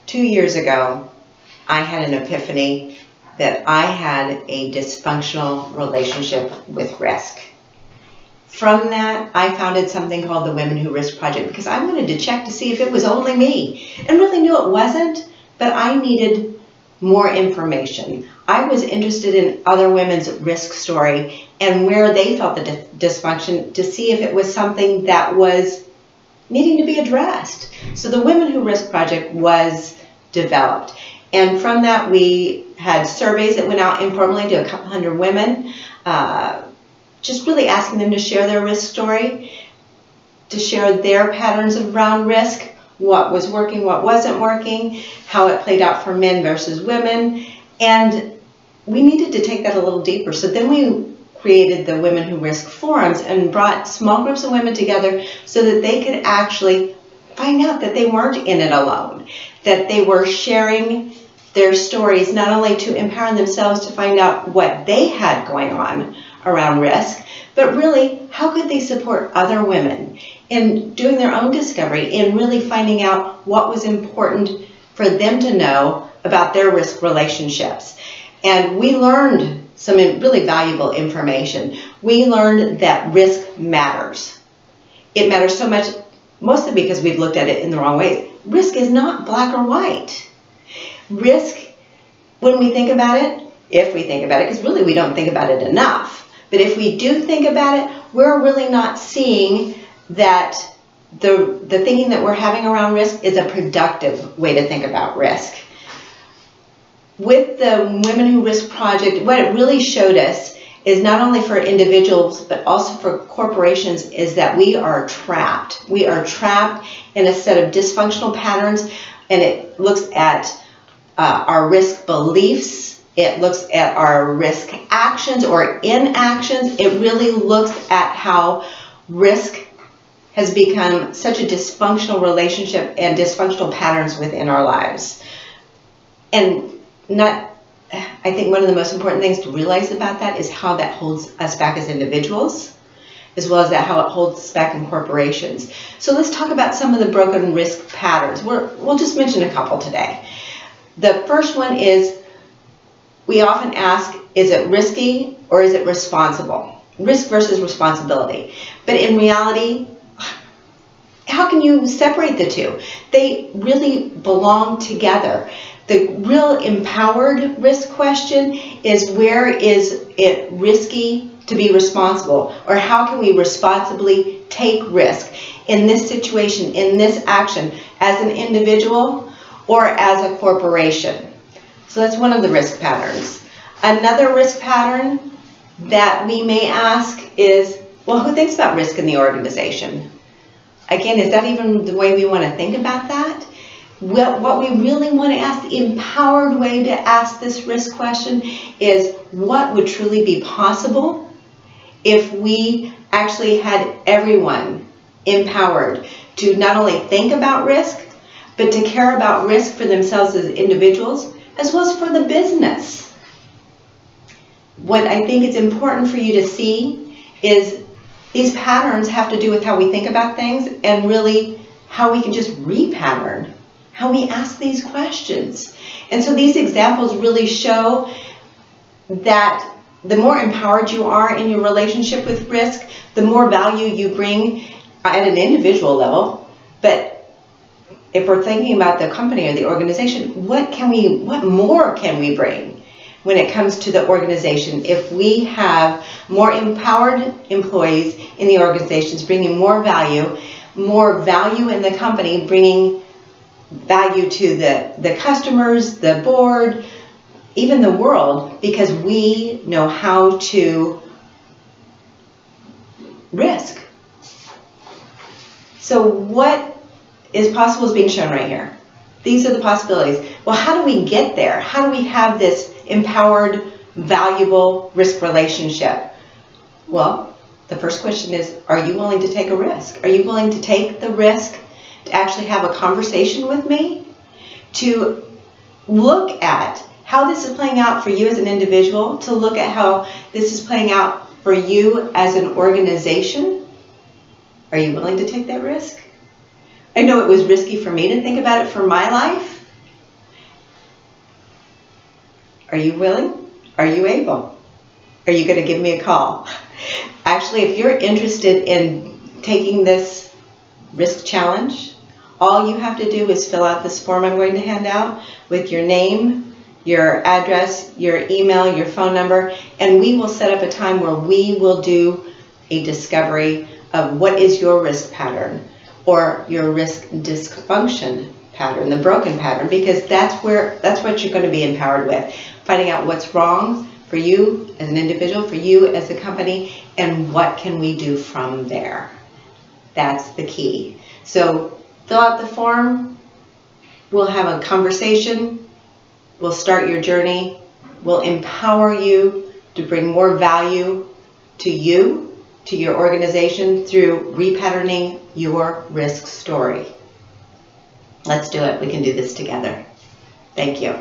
2 years ago, I had an epiphany that I had a dysfunctional relationship with risk. From that, I founded something called the Women Who Risk Project because I wanted to check to see if it was only me, and really knew it wasn't, but I needed more information. I was interested in other women's risk story and where they felt the dysfunction to see if it was something that was needing to be addressed. So the Women Who Risk Project was developed. And from that, we had surveys that went out informally to a couple hundred women, just really asking them to share their risk story, to share their patterns around risk, what was working, what wasn't working, how it played out for men versus women. And we needed to take that a little deeper. So then we created the Women Who Risk forums and brought small groups of women together so that they could actually find out that they weren't in it alone, that they were sharing their stories not only to empower themselves to find out what they had going on around risk, but really how could they support other women in doing their own discovery, in really finding out what was important for them to know about their risk relationships. And we learned some really valuable information. We learned that risk matters. It matters so much, mostly because we've looked at it in the wrong ways. Risk is not black or white. Risk, when we think about it, if we think about it, because really we don't think about it enough, but if we do think about it, we're really not seeing that the thinking that we're having around risk is a productive way to think about risk. With the Women Who Risk Project, what it really showed us is not only for individuals, but also for corporations, is that we are trapped. We are trapped in a set of dysfunctional patterns, and it looks at our risk beliefs. It looks at our risk actions or inactions. It really looks at how risk has become such a dysfunctional relationship and dysfunctional patterns within our lives. And I think one of the most important things to realize about that is how that holds us back as individuals, as well as how it holds us back in corporations. So let's talk about some of the broken risk patterns. We'll just mention a couple today. The first one is, we often ask, is it risky or is it responsible? Risk versus responsibility. But in reality, how can you separate the two? They really belong together. The real empowered risk question is, where is it risky to be responsible? Or how can we responsibly take risk in this situation, in this action, as an individual or as a corporation? So that's one of the risk patterns. Another risk pattern that we may ask is, well, who thinks about risk in the organization? Again, is that even the way we want to think about that? Well, what we really want to ask, the empowered way to ask this risk question, is what would truly be possible if we actually had everyone empowered to not only think about risk, but to care about risk for themselves as individuals, as well as for the business. What I think is important for you to see is these patterns have to do with how we think about things, and really how we can just repattern how we ask these questions. And so these examples really show that the more empowered you are in your relationship with risk, the more value you bring at an individual level. But if we're thinking about the company or the organization, what more can we bring when it comes to the organization? If we have more empowered employees in the organizations bringing more value in the company, bringing value to the customers, the board, even the world, because we know how to risk. So what is possible is being shown right here. These are the possibilities. Well, how do we get there? How do we have this empowered, valuable risk relationship? Well, the first question is, are you willing to take a risk? Are you willing to take the risk to actually have a conversation with me, to look at how this is playing out for you as an individual, to look at how this is playing out for you as an organization? Are you willing to take that risk? I know it was risky for me to think about it for my life, Are you willing? Are you able? Are you going to give me a call? Actually, if you're interested in taking this risk challenge, all you have to do is fill out this form I'm going to hand out with your name, your address, your email, your phone number, and we will set up a time where we will do a discovery of what is your risk pattern or your risk dysfunction pattern, the broken pattern, because that's what you're going to be empowered with, finding out what's wrong for you as an individual, for you as a company, and what can we do from there. That's the key. So fill out the form, we'll have a conversation, we'll start your journey, we'll empower you to bring more value to you, to your organization through repatterning your risk story. Let's do it. We can do this together. Thank you.